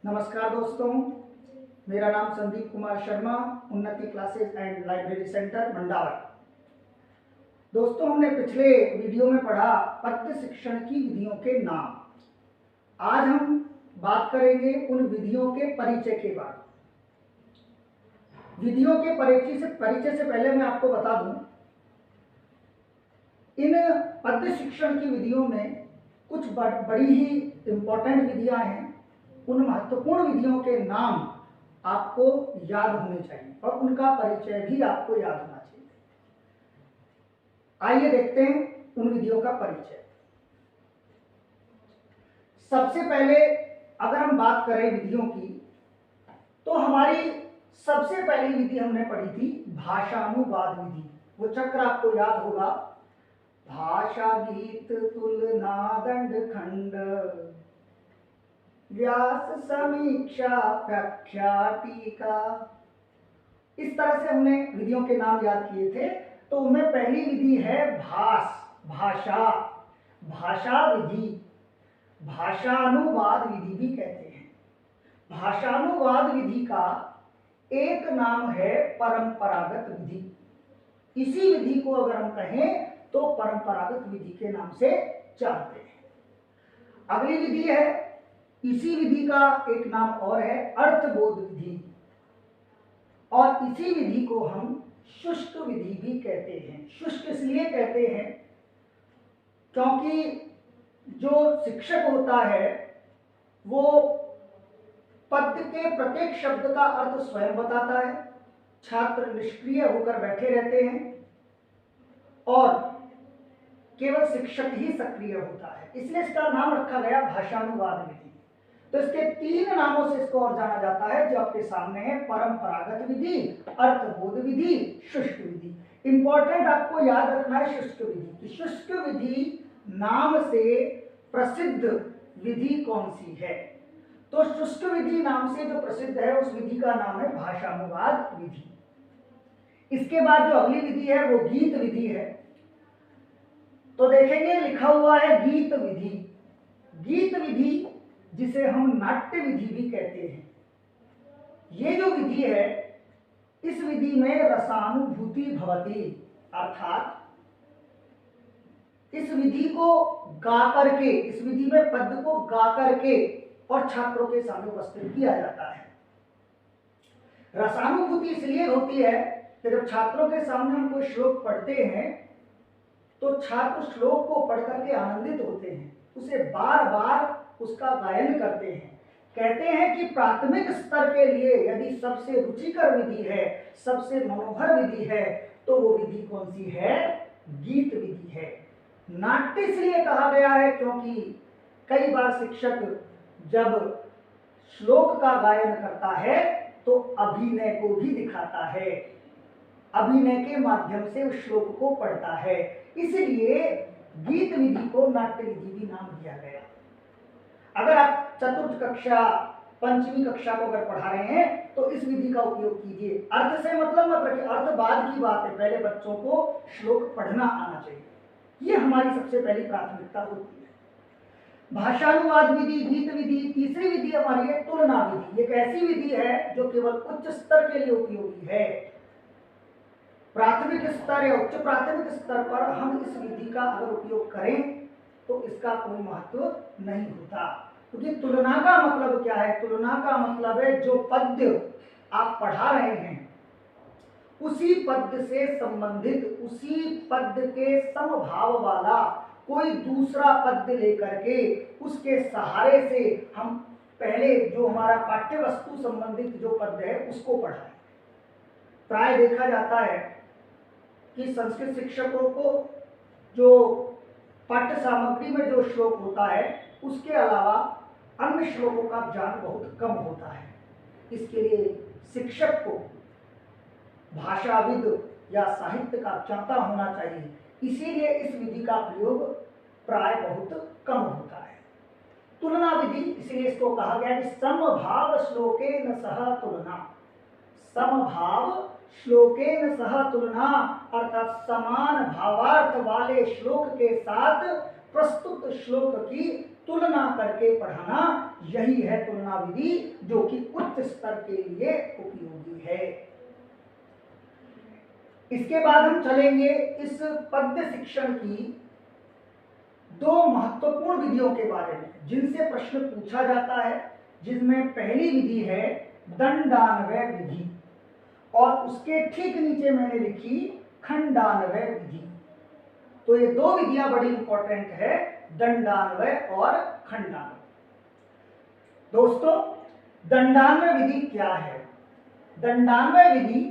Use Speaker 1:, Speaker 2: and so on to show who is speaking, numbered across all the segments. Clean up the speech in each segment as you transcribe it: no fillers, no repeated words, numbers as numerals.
Speaker 1: नमस्कार दोस्तों, मेरा नाम संदीप कुमार शर्मा, उन्नति classes and library centre Mandawar. दोस्तों, हमने पिछले वीडियो में पढ़ा पद्य शिक्षण की विधियों के नाम। आज हम बात करेंगे उन विधियों के परिचय के बाद। विधियों के परिचय से पहले मैं आपको बता दूं, इन पद्य शिक्षण की विधियों में कुछ बड़ी ही इंपॉर्टेंट विधियां हैं। उन महत्वपूर्ण विधियों के नाम आपको याद होने चाहिए और उनका परिचय भी आपको याद होना चाहिए। आइए देखते हैं उन विधियों का परिचय। सबसे पहले अगर हम बात करें विधियों की, तो हमारी सबसे पहली विधि हमने पढ़ी थी भाषानुवाद विधि। वो चक्र आपको याद होगा, भाषा गीत तुलना दंड खंड व्यास समीक्षा व्याख्या टीका। इस तरह से हमने विधियों के नाम याद किए थे। तो उनमें पहली विधि है भाषा विधि, भाषानुवाद विधि भी कहते हैं। भाषानुवाद विधि का एक नाम है परंपरागत विधि। इसी विधि को अगर हम कहें तो परंपरागत विधि के नाम से जानते हैं। अगली विधि है, इसी विधि का एक नाम और है अर्थबोध विधि, और इसी विधि को हम शुष्क विधि भी कहते हैं। शुष्क इसलिए कहते हैं क्योंकि जो शिक्षक होता है वो पद्य के प्रत्येक शब्द का अर्थ स्वयं बताता है, छात्र निष्क्रिय होकर बैठे रहते हैं और केवल शिक्षक ही सक्रिय होता है। इसलिए इसका नाम रखा गया भाषानुवाद विधि। तो इसके तीन नामों से इसको और जाना जाता है, जो आपके सामने है, परंपरागत विधि, अर्थबोध विधि, शुष्क विधि। इंपॉर्टेंट आपको याद रखना है शुष्क विधि। शुष्क विधि नाम से प्रसिद्ध विधि कौन सी है? तो शुष्क विधि नाम से जो प्रसिद्ध है उस विधि का नाम है भाषानुवाद विधि। इसके बाद जो अगली विधि है वो गीत विधि है। तो देखेंगे लिखा हुआ है गीत विधि। गीत विधि जिसे हम नाट्य विधि भी कहते हैं, ये जो विधि है, इस विधि में रसानुभूति भवति, अर्थात इस विधि को गा करके, इस विधि में पद्य को गा करके और छात्रों के सामने उपस्थित किया जाता है। रसानुभूति इसलिए होती है कि जब छात्रों के सामने हम कोई श्लोक पढ़ते हैं तो छात्र श्लोक को पढ़ करके आनंदित होते हैं, उसे बार बार उसका गायन करते हैं। कहते हैं कि प्राथमिक स्तर के लिए यदि सबसे रुचिकर विधि है, सबसे मनोहर विधि है, तो वो विधि कौन सी है? गीत विधि है। नाट्य इसलिए कहा गया है क्योंकि कई बार शिक्षक जब श्लोक का गायन करता है तो अभिनय को भी दिखाता है, अभिनय के माध्यम से उस श्लोक को पढ़ता है। इसलिए गीत विधि को नाट्य विधि भी नाम दिया गया। अगर आप चतुर्थ कक्षा, पंचमी कक्षा को अगर पढ़ा रहे हैं तो इस विधि का उपयोग कीजिए। अर्थ से मतलब मत रखिए, अर्थ बाद की बात है, पहले बच्चों को श्लोक पढ़ना आना चाहिए। ये हमारी सबसे पहली प्राथमिकता होती है। भाषानुवाद विधि, गीत विधि। तीसरी विधि हमारी है तुलना विधि। एक ऐसी विधि है जो केवल उच्च स्तर के लिए उपयोगी है। प्राथमिक स्तर या उच्च प्राथमिक स्तर पर हम इस विधि का अगर उपयोग करें तो इसका कोई महत्व नहीं होता, क्योंकि तुलना का मतलब क्या है? तुलना का मतलब है जो पद्य आप पढ़ा रहे हैं उसी पद्य से संबंधित, उसी पद्य के समभाव वाला कोई दूसरा पद्य लेकर के उसके सहारे से हम पहले जो हमारा पाठ्य वस्तु संबंधित जो पद्य है उसको पढ़ाएं। प्राय देखा जाता है कि संस्कृत शिक्षकों को जो पाठ्य सामग्री में जो श्लोक होता है उसके अलावा अन्य श्लोकों का ज्ञान बहुत कम होता है। इसके लिए शिक्षक को भाषाविद या साहित्य का ज्ञाता होना चाहिए। इसीलिए इस विधि का प्रयोग प्राय बहुत कम होता है। तुलना विधि, इसीलिए इसको कहा गया कि समभाव श्लोकेन सह तुलना। समभाव श्लोकेन सह तुलना, अर्थात समान भावार्थ वाले श्लोक के साथ प्रस्तुत श्लोक की तुलना करके पढ़ाना, यही है तुलना विधि जो कि उच्च स्तर के लिए उपयोगी है। इसके बाद हम चलेंगे इस पद्य शिक्षण की दो महत्वपूर्ण विधियों के बारे में जिनसे प्रश्न पूछा जाता है, जिसमें पहली विधि है दंडान्वय विधि और उसके ठीक नीचे मैंने लिखी खंडान्वय विधि। तो ये दो विधियां बड़ी इंपॉर्टेंट है, दंडान्वय और खंडान्वय। दोस्तों, दंडान्वय विधि क्या है? दंडान्वय विधि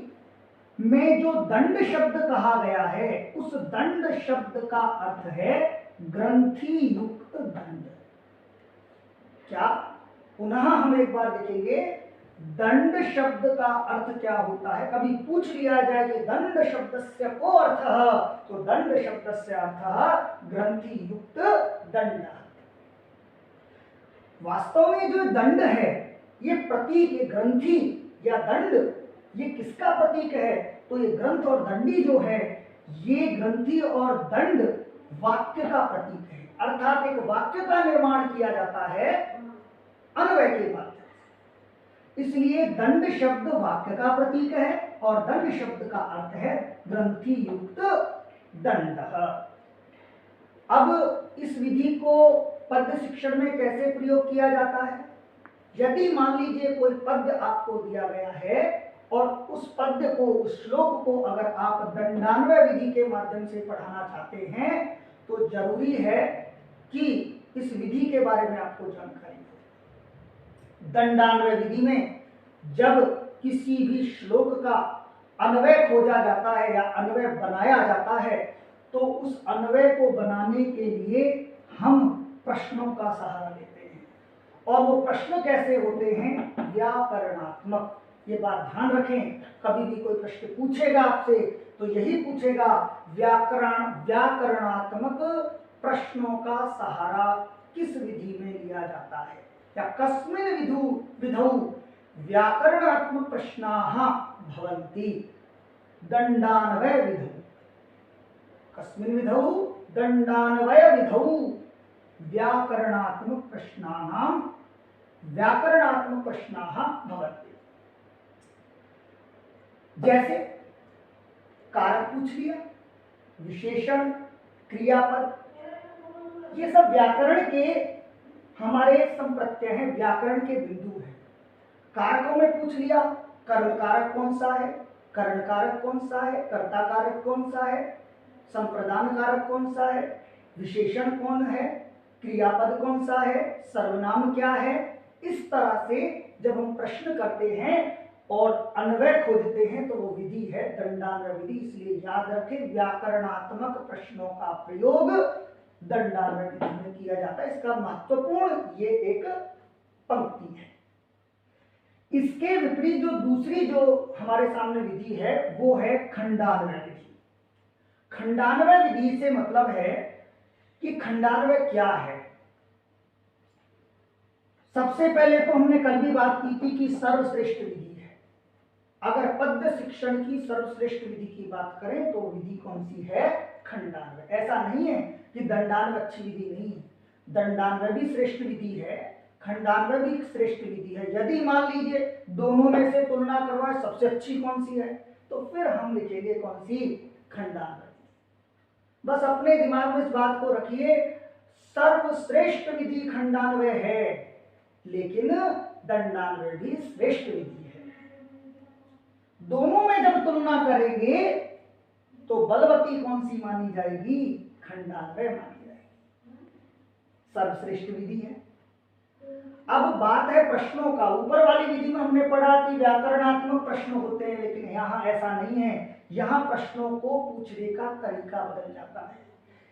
Speaker 1: में जो दंड शब्द कहा गया है, उस दंड शब्द का अर्थ है ग्रंथि युक्त दंड। क्या? पुनः हम एक बार देखेंगे, दंड शब्द का अर्थ क्या होता है। कभी पूछ लिया जाए कि दंड शब्दस्य को अर्थः, तो दंड शब्दस्य अर्थः ग्रंथि युक्त दंड। वास्तव में जो दंड है, ये प्रतीक, ये ग्रंथि या दंड, ये किसका प्रतीक है? तो ये ग्रंथ और दंडी जो है, ये ग्रंथि और दंड वाक्य का प्रतीक है। अर्थात एक वाक्य का निर्माण किया जाता है अन्वय के माध्यम से। इसलिए दंड शब्द वाक्य का प्रतीक है और दंड शब्द का अर्थ है ग्रंथि युक्त दंड। अब इस विधि को पद्य शिक्षण में कैसे प्रयोग किया जाता है? यदि मान लीजिए कोई पद्य आपको दिया गया है और उस पद्य को, उस श्लोक को अगर आप दंडान्वय विधि के माध्यम से पढ़ाना चाहते हैं, तो जरूरी है कि इस विधि के बारे में आपको जानकारी हो। दंडान्वय विधि में जब किसी भी श्लोक का अन्वय खोजा जाता है या अन्वय बनाया जाता है, तो उस अन्वय को बनाने के लिए हम प्रश्नों का सहारा लेते हैं। और वो प्रश्न कैसे होते हैं? व्याकरणात्मक। ये बात ध्यान रखें, कभी भी कोई प्रश्न पूछेगा आपसे तो यही पूछेगा, व्याकरणात्मक प्रश्नों का सहारा किस विधि में लिया जाता है, या कस्मिन् विधौ व्याकरणात्मक प्रश्नाः भवन्ति। दंडान्वय विधौ, कस्मिन् विधौ? दंडान्वय विधौ व्याकरणात्मक प्रश्नाः भवन्ति। जैसे कारक पूछ लिया, विशेषण, क्रियापद, ये सब व्याकरण के हमारे संप्रत्यय हैं, व्याकरण के बिंदु हैं। कारकों में पूछ लिया, कर्म कारक कौन सा है, कर्ण कारक कौन सा है, कर्ता कारक कौन सा है, संप्रदान कारक कौन सा है, विशेषण कौन है, क्रियापद कौन सा है, सर्वनाम क्या है। इस तरह से जब हम प्रश्न करते हैं और अन्वय खोजते हैं तो वो विधि है दंडान्वय विधि। इसलिए याद रखें, व्याकरणात्मक प्रश्नों का प्रयोग दंडान्वय विधि में किया जाता है। इसका महत्वपूर्ण ये एक पंक्ति है। इसके विपरीत जो दूसरी जो हमारे सामने विधि है, वो है खंडान्वय विधि। खंडान्वय विधि से मतलब है कि खंडान्वय क्या है। सबसे पहले तो हमने कल भी बात की थी कि सर्वश्रेष्ठ विधि है। अगर पद्य शिक्षण की सर्वश्रेष्ठ विधि की बात करें तो विधि कौन सी है? खंडान्वय। ऐसा नहीं है कि दंडान्वय अच्छी विधि नहीं है, दंडान्वय भी श्रेष्ठ विधि है, खंडान्वय भी श्रेष्ठ विधि है। यदि मान लीजिए दोनों में से तुलना करवाए सबसे अच्छी कौन सी है, तो फिर हम लिखेंगे कौन सी? खंडान्वय। बस अपने दिमाग में इस बात को रखिए, सर्वश्रेष्ठ विधि खंडान्वय है, लेकिन दंडान्वय भी श्रेष्ठ विधि है। दोनों में जब तुलना करेंगे तो बलवती कौन सी मानी जाएगी? खंडान्वय मानी जाएगी, सर्वश्रेष्ठ विधि है। अब बात है प्रश्नों का। ऊपर वाली विधि में हमने पढ़ा कि व्याकरणात्मक प्रश्न होते हैं, लेकिन यहाँ ऐसा नहीं है। यहाँ प्रश्नों को पूछने का तरीका बदल जाता है।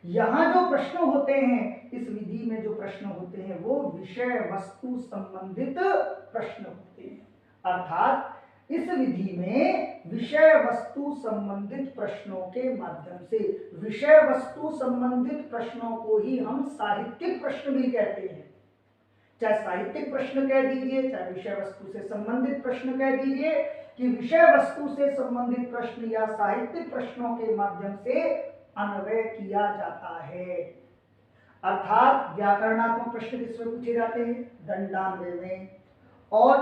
Speaker 1: यहाँ जो प्रश्न होते हैं, इस विधि में जो प्रश्न होते हैं, वो विषय वस्तु संबंधित प्रश्न होते हैं। अर्थात इस विधि में विषय वस्तु संबंधित प्रश्नों के माध्यम से, विषय वस्तु संबंधित प्रश्नों को ही हम साहित्यिक प्रश्न भी कहते हैं। चाहे साहित्यिक प्रश्न कह दीजिए, चाहे विषय वस्तु से संबंधित प्रश्न कह दीजिए, कि विषय वस्तु से संबंधित प्रश्न या साहित्यिक प्रश्नों के माध्यम से अन्वय किया जाता है। अर्थात व्याकरणात्मक प्रश्न किसमें पूछे जाते हैं? दंडान्वय में। और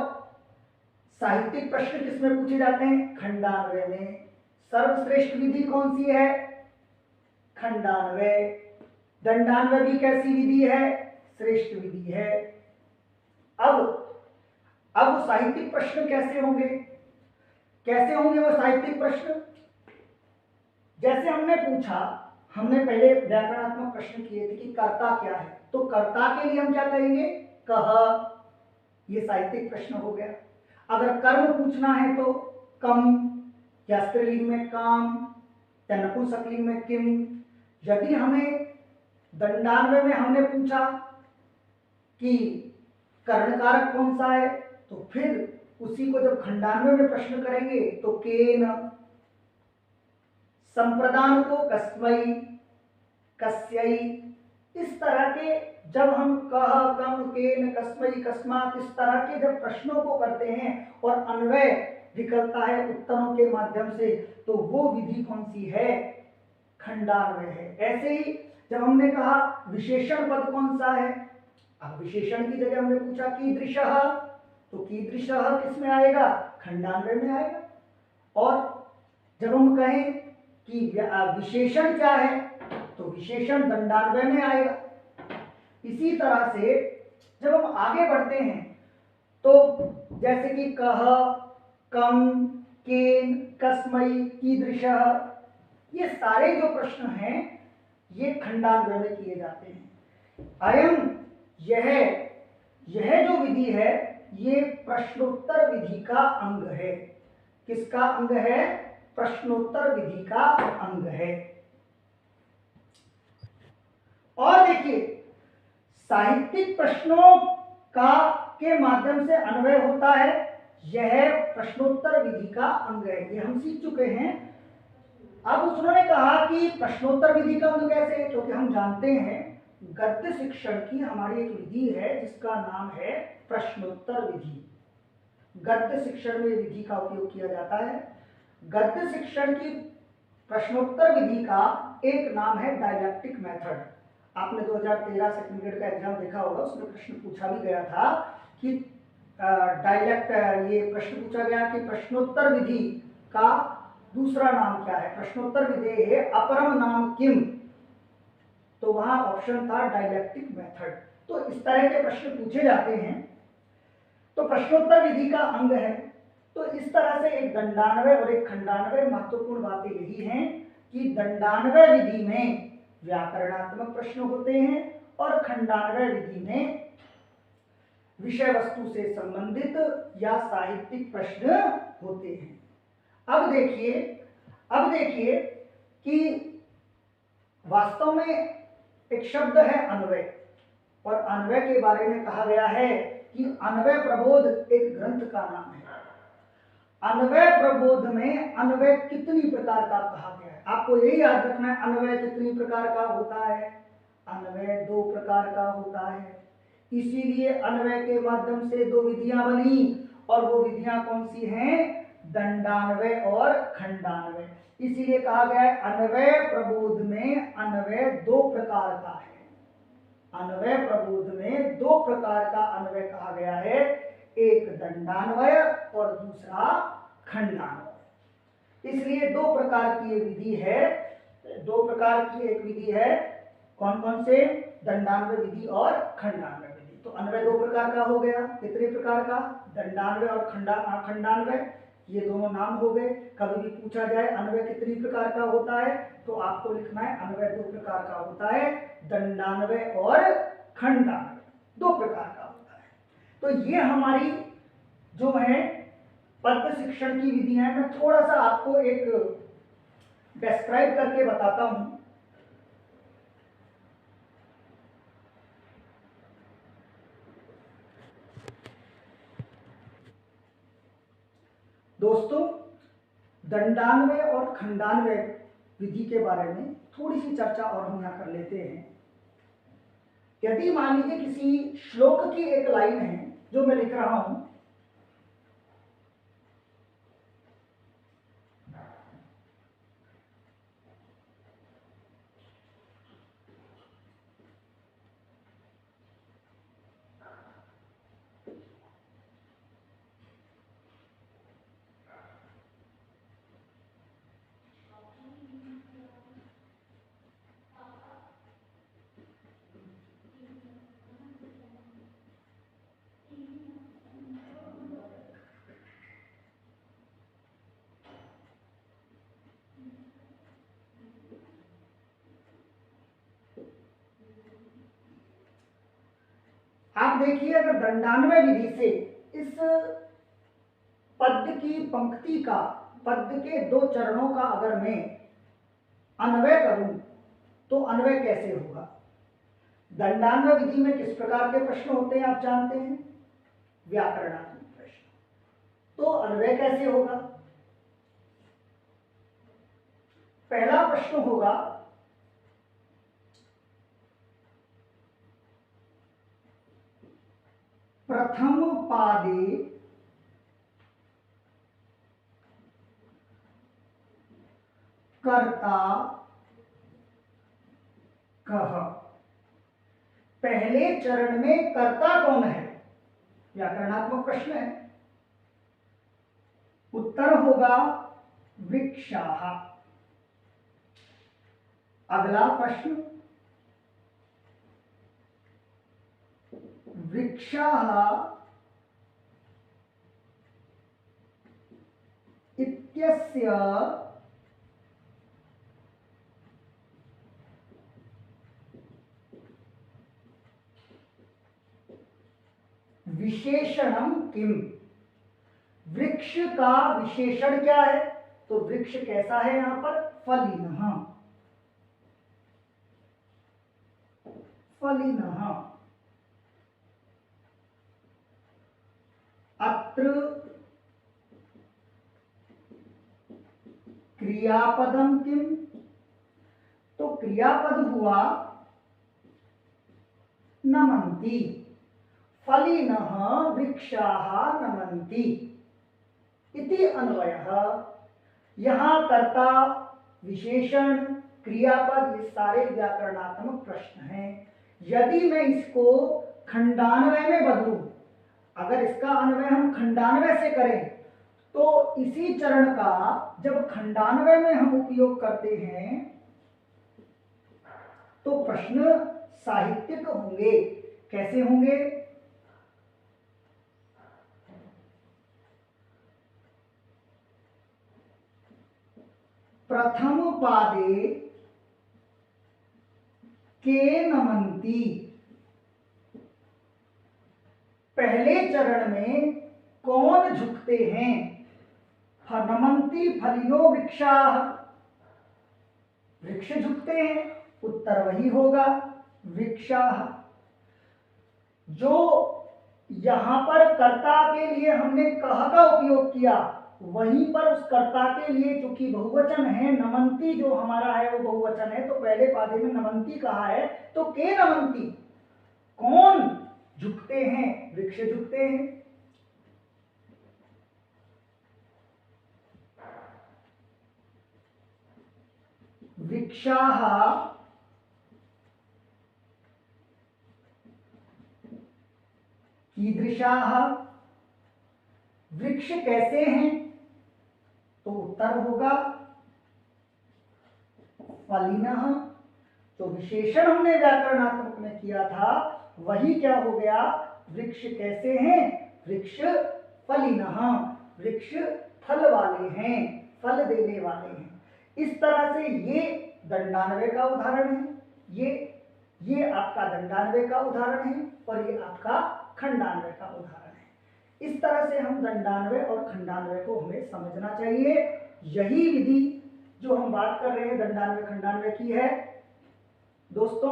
Speaker 1: साहित्यिक प्रश्न किसमें पूछे जाते हैं? खंडान्वय में। सर्वश्रेष्ठ विधि कौन सी है? खंडान्वय। दंडान्वय भी कैसी विधि है? श्रेष्ठ विधि है। अब साहित्यिक प्रश्न कैसे होंगे? कैसे होंगे वो साहित्यिक प्रश्न? जैसे हमने पहले व्याकरणात्मक प्रश्न किए थे कि कर्ता क्या है, तो कर्ता के लिए हम क्या कहेंगे? कह। ये साहित्यिक प्रश्न हो गया। अगर कर्म पूछना है तो कम, या स्त्रीलिंग में काम, या नपुंसकलिंग में किम। यदि हमें दंडान्वय में हमने पूछा कि कर्णकारक कौन सा है, तो फिर उसी को जब खंडान्वय में प्रश्न करेंगे तो केन। संप्रदान को कस्मै, कस्यै। इस तरह के जब हम कह, कम, केन, कस्मै, कस्मात इस तरह के जब प्रश्नों को करते हैं और अन्वय निकलता है उत्तरों के माध्यम से, तो वो विधि कौन सी है? खंडान्वय है। ऐसे ही जब हमने कहा विशेषण पद कौन सा है, अब विशेषण की जगह हमने पूछा कीदृशः, तो कीदृशः किसमें आएगा? खंडान्वय में आएगा। और जब हम कहें कि विशेषण क्या है, तो विशेषण दंडान्वय में आएगा। इसी तरह से जब हम आगे बढ़ते हैं तो जैसे कि कह, कम, केन, कस्मै, कीदृशः, ये सारे जो प्रश्न हैं ये खंडान्वय में किए जाते हैं। अयम यह जो विधि है ये प्रश्नोत्तर विधि का अंग है। किसका अंग है? प्रश्नोत्तर विधि का अंग है। और देखिए, साहित्यिक प्रश्नों का के माध्यम से अन्वय होता है, यह प्रश्नोत्तर विधि का अंग है। ये हम सीख चुके हैं। अब उन्होंने कहा कि प्रश्नोत्तर विधि का अंग कैसे है, क्योंकि हम जानते हैं गद्य शिक्षण की हमारी एक विधि है जिसका नाम है प्रश्नोत्तर विधि। गद्य शिक्षण में विधि का उपयोग किया जाता है। गद्य शिक्षण की प्रश्नोत्तर विधि का एक नाम है डायलैक्टिक मेथड। आपने 2013 सेकंड ग्रेड का एग्जाम देखा होगा, उसमें प्रश्न पूछा भी गया था कि ये प्रश्न पूछा गया कि प्रश्नोत्तर विधि का दूसरा नाम क्या है? प्रश्नोत्तर विधि है अपरम नाम किम, तो वहां ऑप्शन था डायलैक्टिक मेथड। तो इस तरह के प्रश्न पूछे जाते हैं, तो प्रश्नोत्तर विधि का अंग है। तो इस तरह से एक दंडान्वय और एक खंडान्वय, महत्वपूर्ण बातें यही हैं कि दंडान्वय विधि में व्याकरणात्मक प्रश्न होते हैं और खंडान्वय विधि में विषय वस्तु से संबंधित या साहित्यिक प्रश्न होते हैं। अब देखिए कि वास्तव में एक शब्द है अन्वय, और अन्वय के बारे में कहा गया है कि अन्वय प्रबोध एक ग्रंथ का नाम है। अन्वय प्रबोध में अन्वय कितनी प्रकार का कहा गया है, आपको यही याद रखना है। अन्वय कितनी प्रकार का होता है? अन्वय 2 प्रकार का होता है। इसीलिए अन्वय के माध्यम से 2 विधियां बनी, और वो विधियां कौन सी हैं? दंडान्वय और खंडान्वय। इसीलिए कहा गया है अन्वय प्रबोध में अन्वय 2 प्रकार का है। अन्वय प्रबोध में 2 प्रकार का अन्वय कहा गया है, एक दंडान्वय और दूसरा खंडान्वय। इसलिए 2 प्रकार की ये विधि है। 2 प्रकार की एक विधि है, कौन कौन से? दंडान्वय विधि और खंडान्वय विधि। तो अन्वय 2 प्रकार का हो गया। कितने प्रकार का? दंडान्वय और खंडान्वय, ये दोनों नाम हो गए। कभी भी पूछा जाए अन्वय कितनी प्रकार का होता है, तो आपको लिखना है अन्वय 2 प्रकार का होता है, दंडान्वय और खंडान्वय 2 प्रकार का होता है। तो ये हमारी जो है पद्य शिक्षण की विधि है। मैं थोड़ा सा आपको एक डिस्क्राइब करके बताता हूं। दोस्तों, दंडान्वय और खंडान्वय विधि के बारे में थोड़ी सी चर्चा और हम यहां कर लेते हैं। यदि मान लीजिए किसी श्लोक की एक लाइन है जो मैं लिख रहा हूं, आप देखिए, अगर दंडान्वय विधि से इस पद की पंक्ति का, पद के 2 चरणों का अगर मैं अन्वय करूं तो अन्वय कैसे होगा। दंडान्वय विधि में किस प्रकार के प्रश्न होते हैं आप जानते हैं, व्याकरणात्मक प्रश्न। तो अन्वय कैसे होगा। पहला प्रश्न होगा, प्रथम पादे कर्ता कः। पहले चरण में कर्ता कौन है, व्याकरणात्मक प्रश्न है। उत्तर होगा वृक्षाः। अगला प्रश्न, वृक्षाः इत्यस्य विशेषणम किम। वृक्ष का विशेषण क्या है, तो वृक्ष कैसा है यहां पर, फलिनः। फलिनः। अत्र क्रियापदम किम, तो क्रियापद हुआ नमन्ति। फलिनः वृक्षाः नमन्ति इति अन्वयः। यहां कर्ता, विशेषण, क्रियापद, ये सारे व्याकरणात्मक प्रश्न हैं। यदि मैं इसको खंडान्वय में बदलूं, अगर इसका अन्वय हम खंडान्वय से करें, तो इसी चरण का जब खंडान्वय में हम उपयोग करते हैं तो प्रश्न साहित्यिक होंगे। कैसे होंगे, प्रथम पादे के नमन्ति। पहले चरण में कौन झुकते हैं, नमन्ति फलिनो वृक्षाः। वृक्ष झुकते हैं, उत्तर वही होगा वृक्षाः। जो यहां पर कर्ता के लिए हमने कह का उपयोग किया, वहीं पर उस कर्ता के लिए चूंकि बहुवचन है, नमन्ति जो हमारा है वो बहुवचन है, तो पहले पादे में नमन्ति कहा है, तो के नमन्ति, कौन झुकते हैं, वृक्ष झुकते हैं। वृक्षाः कीदृशाः, वृक्ष कैसे हैं, तो उत्तर होगा फलिनः। तो विशेषण हमने व्याकरणात्मक में किया था, वही क्या हो गया, वृक्ष कैसे हैं, वृक्ष फलिनः, वृक्ष फल वाले हैं, फल देने वाले हैं। इस तरह से ये दंडान्वय का उदाहरण है, ये आपका दंडान्वय का उदाहरण है, और ये आपका खंडान्वय का उदाहरण है। इस तरह से हम दंडान्वय और खंडान्वय को हमें समझना चाहिए। यही विधि जो हम बात कर रहे हैं दंडान्वय खंडान्वय की है। दोस्तों,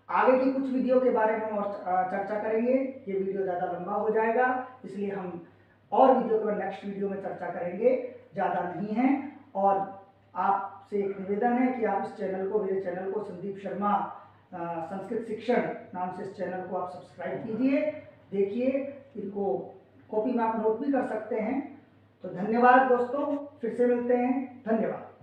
Speaker 1: आगे की कुछ वीडियो के बारे में हम और चर्चा करेंगे। ये वीडियो ज़्यादा लंबा हो जाएगा, इसलिए हम और वीडियो के नेक्स्ट वीडियो में चर्चा करेंगे, ज़्यादा नहीं है। और आपसे एक निवेदन है कि आप इस चैनल को, मेरे चैनल को संदीप शर्मा संस्कृत शिक्षण नाम से इस चैनल को आप सब्सक्राइब कीजिए, देखिए, इनको कॉपी में आप नोट भी कर सकते हैं। तो धन्यवाद दोस्तों, फिर से मिलते हैं, धन्यवाद।